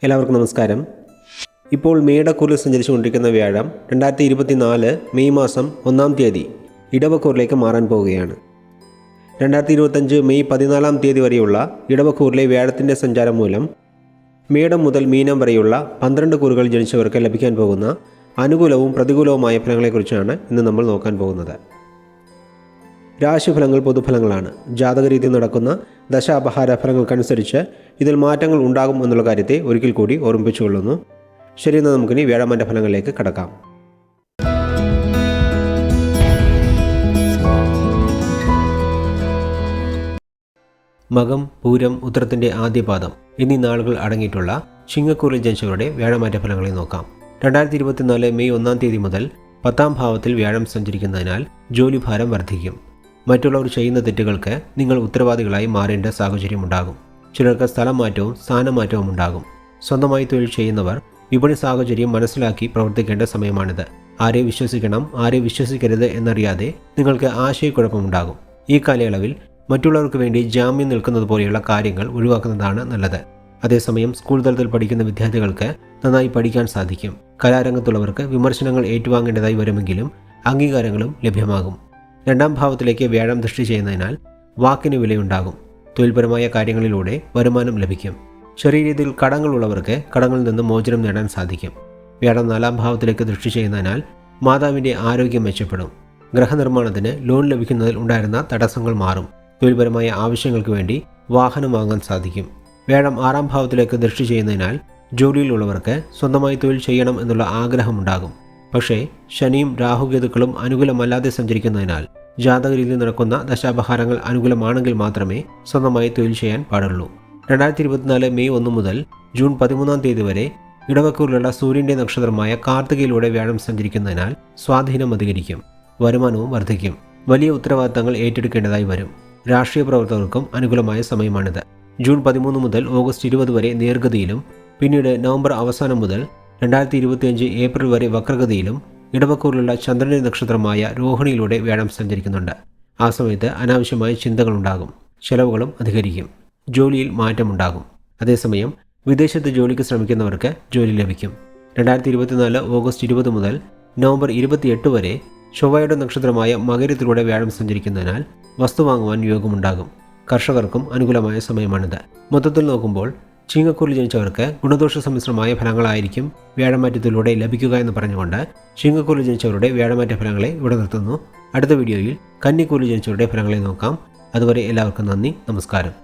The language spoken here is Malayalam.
എല്ലാവർക്കും നമസ്കാരം. ഇപ്പോൾ മേടക്കൂറിൽ സഞ്ചരിച്ചുകൊണ്ടിരിക്കുന്ന വ്യാഴം 2024 മെയ് മാസം 1-ാം തീയതി ഇടവക്കൂറിലേക്ക് മാറാൻ പോവുകയാണ്. 2025 മെയ് 14-ാം തീയതി വരെയുള്ള ഇടവക്കൂറിലെ വ്യാഴത്തിൻ്റെ സഞ്ചാരം മൂലം മേടം മുതൽ മീനം വരെയുള്ള 12 കൂറുകൾ ജനിച്ചവർക്ക് ലഭിക്കാൻ പോകുന്ന അനുകൂലവും പ്രതികൂലവുമായ ഫലങ്ങളെക്കുറിച്ചാണ് ഇന്ന് നമ്മൾ നോക്കാൻ പോകുന്നത്. രാശിഫലങ്ങൾ പൊതുഫലങ്ങളാണ്. ജാതകരീതി നടക്കുന്ന ദശാപഹാര ഫലങ്ങൾക്കനുസരിച്ച് ഇതിൽ മാറ്റങ്ങൾ ഉണ്ടാകും എന്നുള്ള കാര്യത്തെ ഒരിക്കൽ കൂടി ഓർമ്മിപ്പിച്ചുകൊള്ളുന്നു. ശരി, എന്നാൽ നമുക്കിനി വ്യാഴമാൻ്റെ ഫലങ്ങളിലേക്ക് കടക്കാം. മകം, പൂരം, ഉത്രത്തിൻ്റെ ആദ്യപാദം എന്നീ നാളുകൾ അടങ്ങിയിട്ടുള്ള ചിങ്ങക്കൂറിൽ ജനിച്ചവരുടെ വ്യാഴമാറ്റ ഫലങ്ങളെ നോക്കാം. 2024 മെയ് 1-ാം തീയതി മുതൽ 10-ാം ഭാവത്തിൽ വ്യാഴം സഞ്ചരിക്കുന്നതിനാൽ ജോലിഭാരം വർദ്ധിക്കും. മറ്റുള്ളവർ ചെയ്യുന്ന തെറ്റുകൾക്ക് നിങ്ങൾ ഉത്തരവാദികളായി മാറേണ്ട സാഹചര്യമുണ്ടാകും. ചിലർക്ക് സ്ഥലം മാറ്റവും സ്ഥാനമാറ്റവും ഉണ്ടാകും. സ്വന്തമായി തൊഴിൽ ചെയ്യുന്നവർ വിപണി സാഹചര്യം മനസ്സിലാക്കി പ്രവർത്തിക്കേണ്ട സമയമാണിത്. ആരെ വിശ്വസിക്കണം, ആരെ വിശ്വസിക്കരുത് എന്നറിയാതെ നിങ്ങൾക്ക് ആശയക്കുഴപ്പമുണ്ടാകും. ഈ കാലയളവിൽ മറ്റുള്ളവർക്ക് വേണ്ടി ജാമ്യം നിൽക്കുന്നത് പോലെയുള്ള കാര്യങ്ങൾ ഒഴിവാക്കുന്നതാണ് നല്ലത്. അതേസമയം സ്കൂൾ തലത്തിൽ പഠിക്കുന്ന വിദ്യാർത്ഥികൾക്ക് നന്നായി പഠിക്കാൻ സാധിക്കും. കലാരംഗത്തുള്ളവർക്ക് വിമർശനങ്ങൾ ഏറ്റുവാങ്ങേണ്ടതായി വരുമെങ്കിലും അംഗീകാരങ്ങളും ലഭ്യമാകും. 2-ാം ഭാവത്തിലേക്ക് വ്യാഴം ദൃഷ്ടി ചെയ്യുന്നതിനാൽ വാക്കിന് വിലയുണ്ടാകും. തൊഴിൽപരമായ കാര്യങ്ങളിലൂടെ വരുമാനം ലഭിക്കും. ചെറിയ രീതിയിൽ കടങ്ങളുള്ളവർക്ക് കടങ്ങളിൽ നിന്ന് മോചനം നേടാൻ സാധിക്കും. വ്യാഴം 4-ാം ഭാവത്തിലേക്ക് ദൃഷ്ടി ചെയ്യുന്നതിനാൽ മാതാവിൻ്റെ ആരോഗ്യം മെച്ചപ്പെടും. ഗൃഹനിർമ്മാണത്തിന് ലോൺ ലഭിക്കുന്നതിൽ ഉണ്ടായിരുന്ന തടസ്സങ്ങൾ മാറും. തൊഴിൽപരമായ ആവശ്യങ്ങൾക്ക് വേണ്ടി വാഹനം വാങ്ങാൻ സാധിക്കും. വ്യാഴം 6-ാം ഭാവത്തിലേക്ക് ദൃഷ്ടി ചെയ്യുന്നതിനാൽ ജോലിയിലുള്ളവർക്ക് സ്വന്തമായി തൊഴിൽ ചെയ്യണം എന്നുള്ള ആഗ്രഹമുണ്ടാകും. പക്ഷേ ശനിയും രാഹുകേതുക്കളും അനുകൂലമല്ലാതെ സഞ്ചരിക്കുന്നതിനാൽ ജാതകരീതി നടക്കുന്ന ദശാപഹാരങ്ങൾ അനുകൂലമാണെങ്കിൽ മാത്രമേ സ്വന്തമായി തൊഴിൽ ചെയ്യാൻ പാടുള്ളൂ. 2024 മെയ് 1 മുതൽ ജൂൺ 13-ാം തീയതി വരെ ഇടവക്കൂറിലുള്ള സൂര്യൻ്റെ നക്ഷത്രമായ കാർത്തികയിലൂടെ വ്യാഴം സഞ്ചരിക്കുന്നതിനാൽ സ്വാധീനം അധികരിക്കും. വരുമാനവും വർദ്ധിക്കും. വലിയ ഉത്തരവാദിത്തങ്ങൾ ഏറ്റെടുക്കേണ്ടതായി വരും. രാഷ്ട്രീയ പ്രവർത്തകർക്കും അനുകൂലമായ സമയമാണിത്. ജൂൺ 13 മുതൽ ഓഗസ്റ്റ് 20 വരെ നേർഗതിയിലും പിന്നീട് നവംബർ അവസാനം മുതൽ 2025 ഏപ്രിൽ വരെ വക്രഗതിയിലും ഇടവക്കൂറിലുള്ള ചന്ദ്രന്റെ നക്ഷത്രമായ രോഹിണിയിലൂടെ വ്യാഴം സഞ്ചരിക്കുന്നുണ്ട്. ആ സമയത്ത് അനാവശ്യമായ ചിന്തകളുണ്ടാകും. ചെലവുകളും അധികരിക്കും. ജോലിയിൽ മാറ്റമുണ്ടാകും. അതേസമയം വിദേശത്ത് ജോലിക്ക് ശ്രമിക്കുന്നവർക്ക് ജോലി ലഭിക്കും. 2024 ഓഗസ്റ്റ് 20 മുതൽ നവംബർ 28 വരെ ചൊവ്വയുടെ നക്ഷത്രമായ മകരത്തിലൂടെ വ്യാഴം സഞ്ചരിക്കുന്നതിനാൽ വസ്തു വാങ്ങുവാൻ യോഗമുണ്ടാകും. കർഷകർക്കും അനുകൂലമായ സമയമാണിത്. മൊത്തത്തിൽ നോക്കുമ്പോൾ ചിങ്ങക്കൂറിൽ ജനിച്ചവർക്ക് ഗുണദോഷ സമ്മിശ്രമായ ഫലങ്ങളായിരിക്കും വ്യാഴമാറ്റത്തിലൂടെ ലഭിക്കുക എന്ന് പറഞ്ഞുകൊണ്ട് ചിങ്ങക്കൂറിൽ ജനിച്ചവരുടെ വ്യാഴമാറ്റ ഫലങ്ങളെ ഇവിടെ നിർത്തുന്നു. അടുത്ത വീഡിയോയിൽ കന്നിക്കൂറിൽ ജനിച്ചവരുടെ ഫലങ്ങളെ നോക്കാം. അതുവരെ എല്ലാവർക്കും നന്ദി, നമസ്കാരം.